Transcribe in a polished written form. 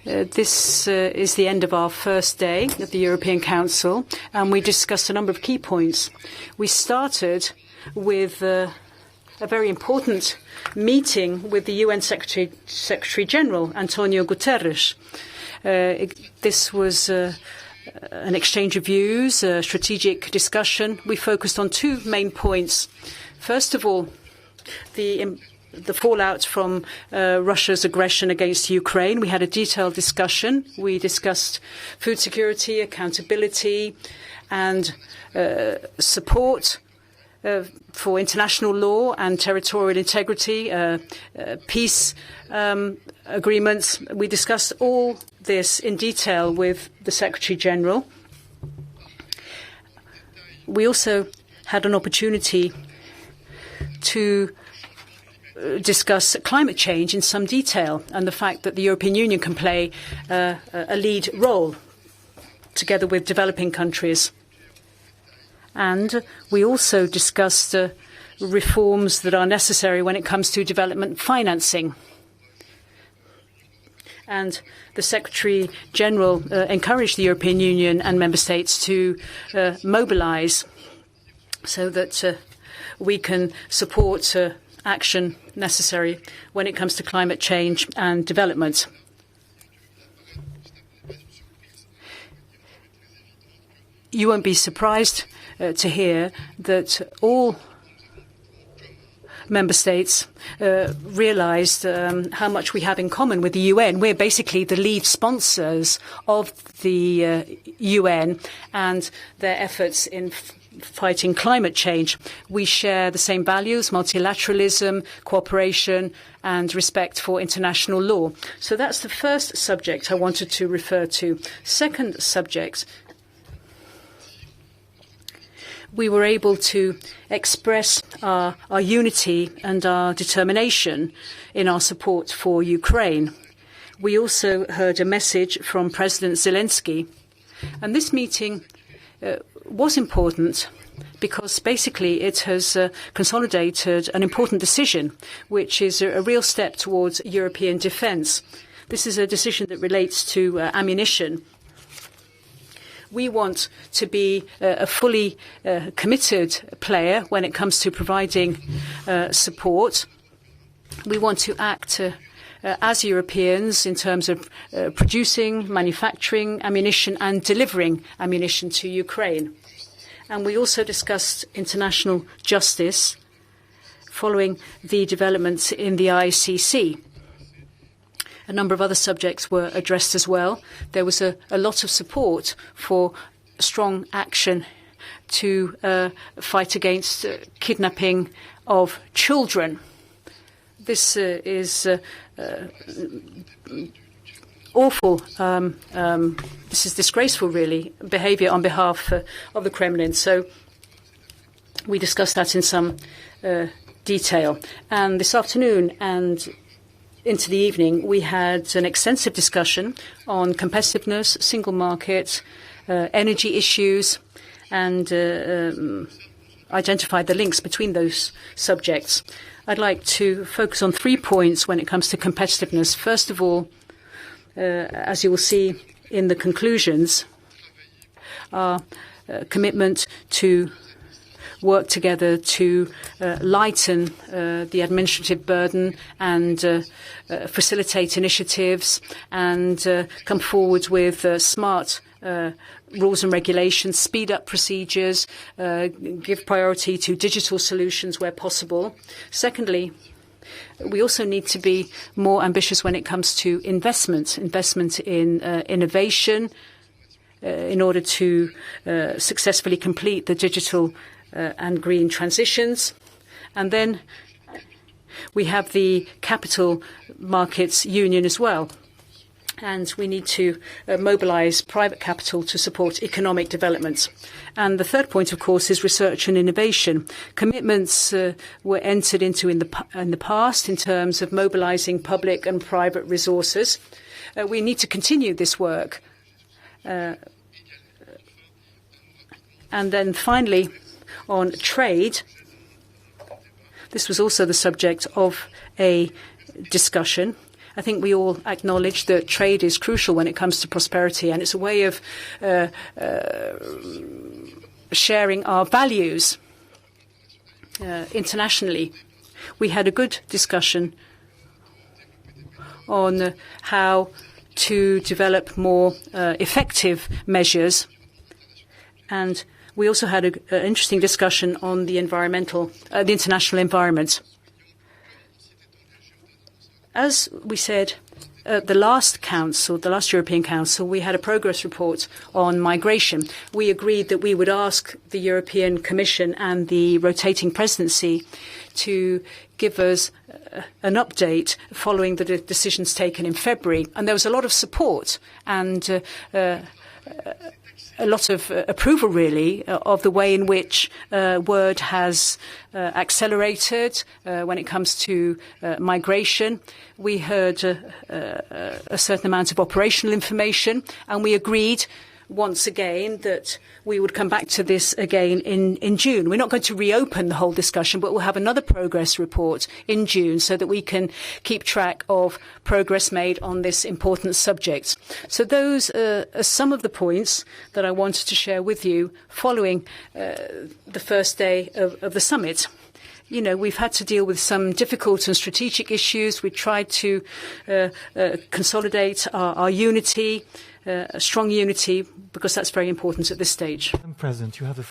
This is the end of our first day of the European Council, and we discussed a number of key points. We started with a very important meeting with the UN Secretary General, Antonio Guterres. This was an exchange of views, a strategic discussion. We focused on two main points. First of all, the fallout from Russia's aggression against Ukraine. We had a detailed discussion. We discussed food security, accountability, and support for international law and territorial integrity, peace agreements. We discussed all this in detail with the Secretary General. We also had an opportunity to discuss climate change in some detail and the fact that the European Union can play a lead role together with developing countries. And we also discussed reforms that are necessary when it comes to development financing. And the Secretary General encouraged the European Union and member states to mobilise so that we can support action necessary when it comes to climate change and development. You won't be surprised to hear that all member states realised how much we have in common with the UN. We're basically the lead sponsors of the UN and their efforts in fighting climate change. We share the same values: multilateralism, cooperation, and respect for international law. So that's the first subject I wanted to refer to. Second subject, we were able to express our unity and our determination in our support for Ukraine. We also heard a message from President Zelensky. And this meeting was important because basically it has consolidated an important decision, which is a real step towards European defence. This is a decision that relates to ammunition. We want to be a fully committed player when it comes to providing support. We want to act as Europeans in terms of producing, manufacturing ammunition and delivering ammunition to Ukraine. And we also discussed international justice following the developments in the ICC. A number of other subjects were addressed as well. There was a lot of support for strong action to fight against kidnapping of children. This is awful. This is disgraceful, really, behaviour on behalf of the Kremlin. So we discussed that in some detail. And this afternoon and into the evening, we had an extensive discussion on competitiveness, single market, energy issues, and identified the links between those subjects. I'd like to focus on 3 points when it comes to competitiveness. First of all, as you will see in the conclusions, our commitment to work together to lighten the administrative burden and facilitate initiatives and come forward with smart rules and regulations, speed up procedures, give priority to digital solutions where possible. Secondly, we also need to be more ambitious when it comes to investment in innovation in order to successfully complete the digital and green transitions. And then we have the Capital Markets Union as well. And we need to mobilise private capital to support economic development. And the third point, of course, is research and innovation. Commitments were entered into in the past in terms of mobilising public and private resources. We need to continue this work. And then finally, on trade, this was also the subject of a discussion. I think we all acknowledge that trade is crucial when it comes to prosperity, and it's a way of sharing our values internationally. We had a good discussion on how to develop more effective measures, and we also had an interesting discussion on the the international environment. As we said at the last Council, the last European Council, we had a progress report on migration. We agreed that we would ask the European Commission and the rotating presidency to give us an update following the decisions taken in February. And there was a lot of support and a lot of approval, really, of the way in which Word has accelerated when it comes to migration. We heard a certain amount of operational information, and we agreed once again that we would come back to this again in June. We're not going to reopen the whole discussion, but we'll have another progress report in June so that we can keep track of progress made on this important subject. So those are some of the points that I wanted to share with you following the first day of the summit. You know, we've had to deal with some difficult and strategic issues. We tried to consolidate our unity, a strong unity, because that's very important at this stage. Madam President, you have the